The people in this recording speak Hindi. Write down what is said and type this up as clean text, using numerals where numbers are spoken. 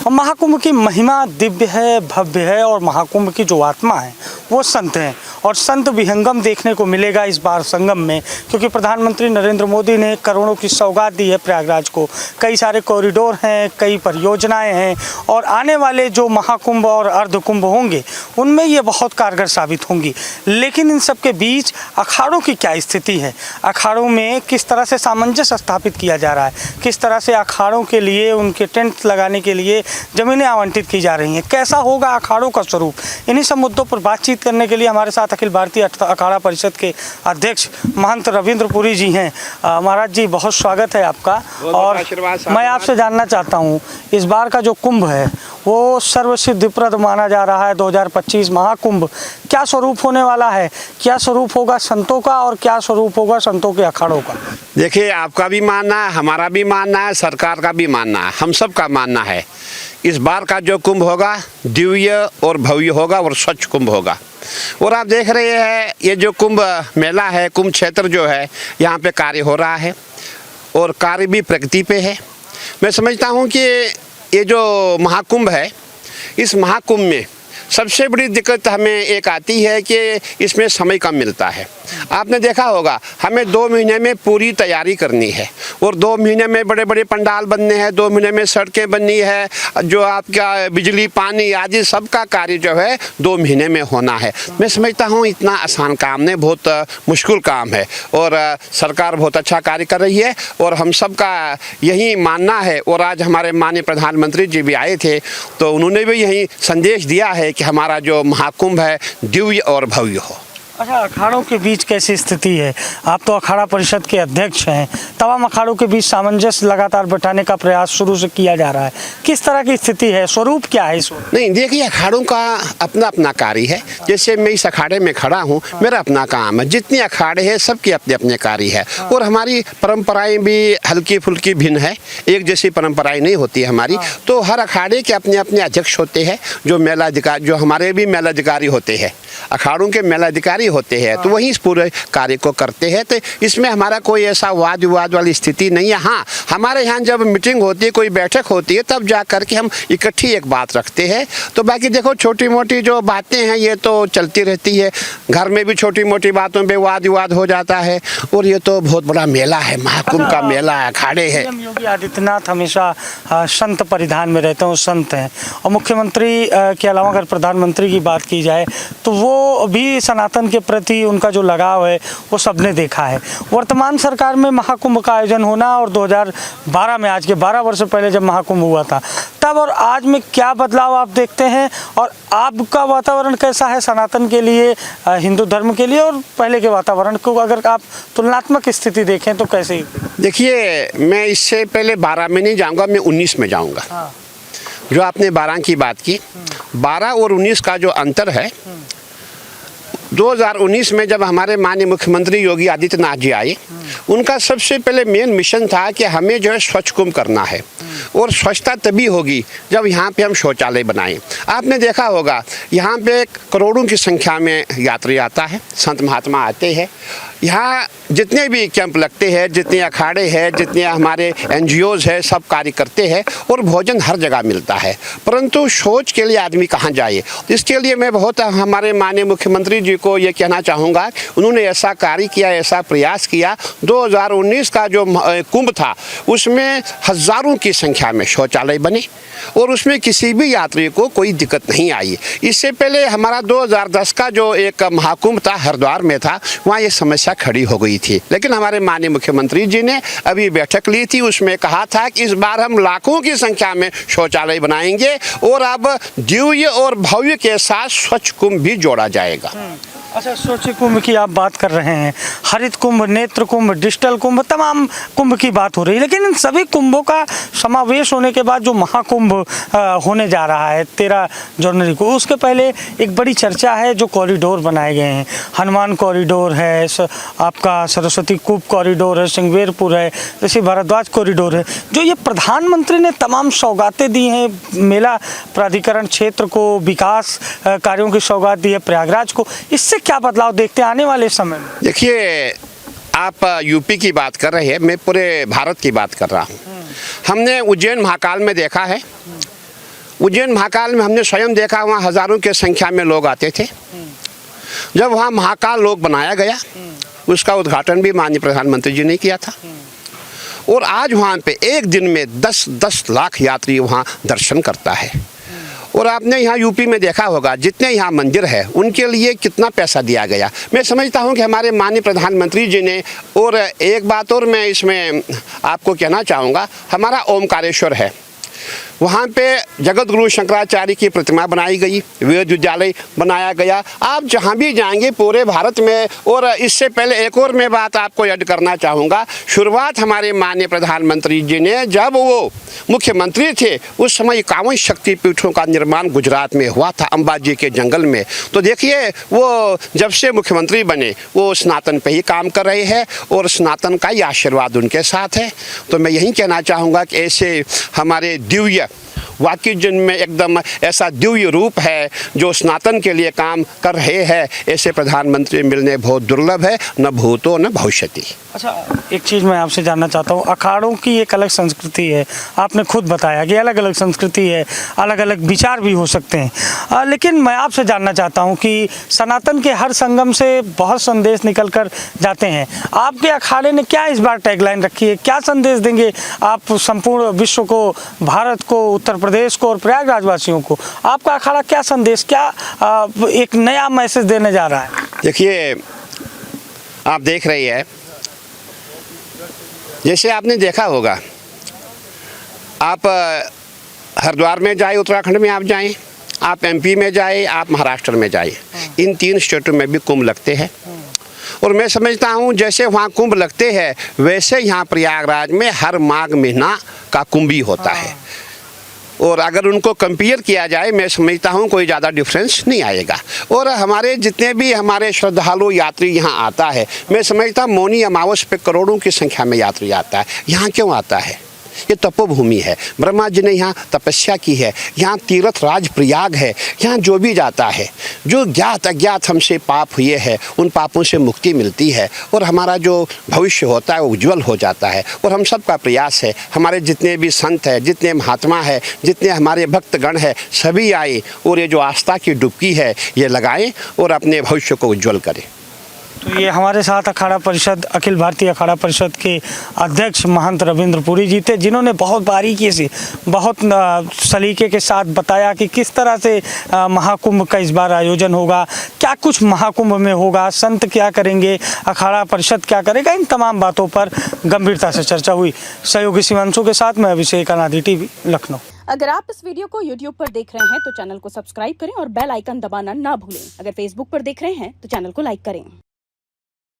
और महाकुंभ की महिमा दिव्य है, भव्य है और महाकुंभ की जो आत्मा है वो संत हैं और संत विहंगम देखने को मिलेगा इस बार संगम में, क्योंकि प्रधानमंत्री नरेंद्र मोदी ने करोड़ों की सौगात दी है प्रयागराज को। कई सारे कॉरिडोर हैं, कई परियोजनाएं हैं और आने वाले जो महाकुंभ और अर्धकुंभ होंगे उनमें ये बहुत कारगर साबित होंगी। लेकिन इन सब के बीच अखाड़ों की क्या स्थिति है, अखाड़ों में किस तरह से सामंजस्य स्थापित किया जा रहा है, किस तरह से अखाड़ों के लिए उनके टेंट लगाने के लिए ज़मीनें आवंटित की जा रही हैं, कैसा होगा अखाड़ों का स्वरूप, इन्हीं सब मुद्दों पर बातचीत करने के लिए हमारे साथ अखिल भारतीय अखाड़ा परिषद के अध्यक्ष महंत रविंद्र पुरी जी हैं। महाराज जी, बहुत स्वागत है आपका। और मैं आपसे जानना चाहता हूँ, इस बार का जो कुंभ है वो सर्वसिद्धिप्रद माना जा रहा है। 2025 महाकुंभ क्या स्वरूप होने वाला है, क्या स्वरूप होगा संतों का और क्या स्वरूप होगा संतों के अखाड़ों का? देखिए, आपका भी मानना है, हमारा भी मानना है, सरकार का भी मानना है, हम सब का मानना है इस बार का जो कुंभ होगा दिव्य और भव्य होगा और स्वच्छ कुंभ होगा। और आप देख रहे हैं ये जो कुंभ मेला है, कुंभ क्षेत्र जो है, यहाँ पे कार्य हो रहा है और कार्य भी प्रगति पे है। मैं समझता हूँ कि ये जो महाकुंभ है, इस महाकुंभ में सबसे बड़ी दिक्कत हमें एक आती है कि इसमें समय कम मिलता है। आपने देखा होगा, हमें 2 महीने में पूरी तैयारी करनी है और 2 महीने में बड़े बड़े पंडाल बनने हैं, 2 महीने में सड़कें बननी है, जो आपका बिजली पानी आदि सबका कार्य जो है 2 महीने में होना है। मैं समझता हूँ इतना आसान काम नहीं, बहुत मुश्किल काम है और सरकार बहुत अच्छा कार्य कर रही है और हम सब का यही मानना है। और आज हमारे माननीय प्रधानमंत्री जी भी आए थे तो उन्होंने भी यही संदेश दिया है कि हमारा जो महाकुंभ है दिव्य और भव्य हो। अच्छा, अखाड़ों के बीच कैसी स्थिति है? आप तो अखाड़ा परिषद के अध्यक्ष हैं, तमाम अखाड़ों के बीच सामंजस्य लगातार बैठाने का प्रयास शुरू से किया जा रहा है, किस तरह की स्थिति है, स्वरूप क्या है इस वक्त? नहीं, देखिए, अखाड़ों का अपना अपना कार्य है। जैसे मैं इस अखाड़े में खड़ा हूँ, मेरा अपना काम है, जितने अखाड़े हैं सबके अपने अपने कार्य है और हमारी परंपराएं भी हल्की फुल्की भिन्न है, एक जैसी परंपराएं नहीं होती है हमारी। तो हर अखाड़े के अपने अपने अध्यक्ष होते हैं, जो मेलाधिकारी, जो हमारे भी मेलाधिकारी होते हैं, अखाड़ों के मेलाधिकारी होते हैं, तो वही इस पूरे कार्य को करते हैं। तो इसमें हमारा कोई ऐसा वाद विवाद वाली स्थिति नहीं है। हाँ, हमारे यहाँ जब मीटिंग होती है, कोई बैठक होती है, तब जा कर के हम इकट्ठी एक बात रखते हैं। तो बाकी देखो, छोटी मोटी जो बातें हैं ये तो चलती रहती है, घर में भी छोटी मोटी बातों पे वाद विवाद हो जाता है। और ये तो बहुत बड़ा मेला है, महाकुंभ का मेला, अखाड़े है। योगी आदित्यनाथ हमेशा संत परिधान में रहते हैं, वो संत हैं। और मुख्यमंत्री के अलावा अगर प्रधानमंत्री की बात की जाए तो वो भी सनातन के प्रति उनका जो लगाव है वो सबने देखा है। वर्तमान सरकार में महाकुंभ का आयोजन होना और 2012 में, आज के 12 वर्ष पहले जब महाकुंभ हुआ था, तब और आज में क्या बदलाव आप देखते हैं और आपका वातावरण कैसा है सनातन के लिए, हिंदू धर्म के लिए, और पहले के वातावरण को अगर आप तुलनात्मक स्थिति देखें तो कैसे? देखिए, मैं इससे पहले 12 में नहीं जाऊँगा, मैं 19 में जाऊँगा। हाँ। जो आपने 12 की बात की, 12 और 19 का जो अंतर है, 2019 में जब हमारे माननीय मुख्यमंत्री योगी आदित्यनाथ जी आए, उनका सबसे पहले मेन मिशन था कि हमें जो है स्वच्छ कुंभ करना है और स्वच्छता तभी होगी जब यहाँ पे हम शौचालय बनाएं। आपने देखा होगा, यहाँ पे करोड़ों की संख्या में यात्री आता है, संत महात्मा आते हैं, यहाँ जितने भी कैंप लगते हैं, जितने अखाड़े हैं, जितने हमारे NGOs है, सब कार्य करते हैं और भोजन हर जगह मिलता है। परंतु शौच के लिए आदमी कहाँ जाए? इसके लिए मैं बहुत हमारे माननीय मुख्यमंत्री जी को ये कहना चाहूँगा, उन्होंने ऐसा कार्य किया, ऐसा प्रयास किया। 2019 का जो कुंभ था उसमें हज़ारों की संख्या में शौचालय बने और उसमें किसी भी यात्री को कोई दिक्कत नहीं आई। इससे पहले हमारा 2010 का जो एक महाकुंभ था, हरिद्वार में था, वहाँ ये समस्या खड़ी हो गई थी। लेकिन हमारे माननीय मुख्यमंत्री जी ने अभी बैठक ली थी, उसमें कहा था कि इस बार हम लाखों की संख्या में शौचालय बनाएंगे और अब दिव्य और भव्य के साथ स्वच्छ कुंभ भी जोड़ा जाएगा। अच्छा, स्वच्छ कुंभ की आप बात कर रहे हैं, हरित कुंभ, नेत्र कुंभ, डिजिटल कुंभ, तमाम कुंभ की बात हो रही है, लेकिन इन सभी कुंभों का समावेश होने के बाद जो महाकुंभ होने जा रहा है 13 जनवरी को, उसके पहले एक बड़ी चर्चा है जो कॉरिडोर बनाए गए हैं। हनुमान कॉरिडोर है, आपका सरस्वती कूप कॉरिडोर है, सिंगवेरपुर है, ऋषि भारद्वाज कॉरिडोर है, जो ये प्रधानमंत्री ने तमाम सौगातें दी हैं मेला प्राधिकरण क्षेत्र को, विकास कार्यों की सौगात दी है प्रयागराज को। इससे क्या बदलाव देखते हैं आने वाले समय में? देखिए, आप यूपी की बात कर रहे हैं, मैं पूरे भारत की बात कर रहा हूँ। हमने उज्जैन महाकाल में देखा है उज्जैन महाकाल में हमने स्वयं देखा, वहाँ हजारों की संख्या में लोग आते थे। जब वहाँ महाकाल लोक बनाया गया, उसका उद्घाटन भी माननीय प्रधानमंत्री जी ने किया था। और आज वहाँ पे एक दिन में 10-10 लाख यात्री वहाँ दर्शन करता है। और आपने यहाँ यूपी में देखा होगा, जितने यहाँ मंदिर है उनके लिए कितना पैसा दिया गया। मैं समझता हूँ कि हमारे माननीय प्रधानमंत्री जी ने, और एक बात और मैं इसमें आपको कहना चाहूँगा, हमारा ओमकारेश्वर है, वहाँ पे जगत गुरु शंकराचार्य की प्रतिमा बनाई गई, वेद विद्यालय बनाया गया। आप जहाँ भी जाएंगे पूरे भारत में। और इससे पहले एक और मैं बात आपको ऐड करना चाहूँगा, शुरुआत हमारे माननीय प्रधानमंत्री जी ने जब वो मुख्यमंत्री थे, उस समय 51 शक्तिपीठों का निर्माण गुजरात में हुआ था, अंबाजी के जंगल में। तो देखिए, वो जब से मुख्यमंत्री बने वो सनातन पे ही काम कर रहे हैं और सनातन का ही आशीर्वाद उनके साथ है। तो मैं यही कहना चाहूँगा कि ऐसे हमारे दिव्य, वाकई जिनमें एकदम ऐसा दिव्य रूप है जो सनातन के लिए काम कर रहे हैं, ऐसे प्रधानमंत्री मिलने बहुत दुर्लभ है, न भूतो न भविष्यति। अच्छा, एक चीज़ मैं आपसे जानना चाहता हूँ, अखाड़ों की एक अलग संस्कृति है, आपने खुद बताया कि अलग अलग संस्कृति है, अलग अलग विचार भी हो सकते हैं, लेकिन मैं आपसे जानना चाहता हूँ कि सनातन के हर संगम से बहुत संदेश निकल कर जाते हैं। आपके अखाड़े ने क्या इस बार टैगलाइन रखी है, क्या संदेश देंगे आप संपूर्ण विश्व को, भारत को, उत्तर प्रदेश को और प्रयागराज वासियों को? आपका अखाड़ा क्या संदेश, क्या एक नया मैसेज देने जा रहा है? देखिए, आप देख रही है, जैसे आपने देखा होगा, आप हरिद्वार में जाए, उत्तराखंड में आप जाएं, आप एमपी में जाए, आप महाराष्ट्र में जाए, इन 3 स्टेटों में भी कुंभ लगते हैं। और मैं समझता हूँ जैसे वहाँ कुंभ लगते हैं, वैसे यहाँ प्रयागराज में हर माघ महीना का कुंभ ही होता है। और अगर उनको कंपेयर किया जाए, मैं समझता हूँ कोई ज़्यादा डिफरेंस नहीं आएगा। और हमारे जितने भी हमारे श्रद्धालु यात्री यहाँ आता है, मैं समझता हूँ मौनी अमावस पे करोड़ों की संख्या में यात्री आता है। यहाँ क्यों आता है? ये तपोभूमि है, ब्रह्मा जी ने यहाँ तपस्या की है, यहाँ तीर्थ राज प्रयाग है। यहाँ जो भी जाता है, जो ज्ञात अज्ञात हमसे पाप हुए हैं, उन पापों से मुक्ति मिलती है और हमारा जो भविष्य होता है वो उज्जवल हो जाता है। और हम सब का प्रयास है, हमारे जितने भी संत हैं, जितने महात्मा हैं, जितने हमारे भक्तगण हैं, सभी आए और ये जो आस्था की डुबकी है ये लगाएं और अपने भविष्य को उज्जवल करें। तो ये हमारे साथ अखाड़ा परिषद, अखिल भारतीय अखाड़ा परिषद के अध्यक्ष महंत रविंद्र पुरी जी थे, जिन्होंने बहुत बारीकी से, बहुत सलीके के साथ बताया कि किस तरह से महाकुंभ का इस बार आयोजन होगा, क्या कुछ महाकुंभ में होगा, संत क्या करेंगे, अखाड़ा परिषद क्या करेगा। इन तमाम बातों पर गंभीरता से चर्चा हुई। सहयोगी शिवांशु के साथ मैं अभिषेक, अनादि टीवी, लखनऊ। अगर आप इस वीडियो को YouTube पर देख रहे हैं तो चैनल को सब्सक्राइब करें और बेल आइकन दबाना ना भूलें। अगर Facebook पर देख रहे हैं तो चैनल को लाइक करें।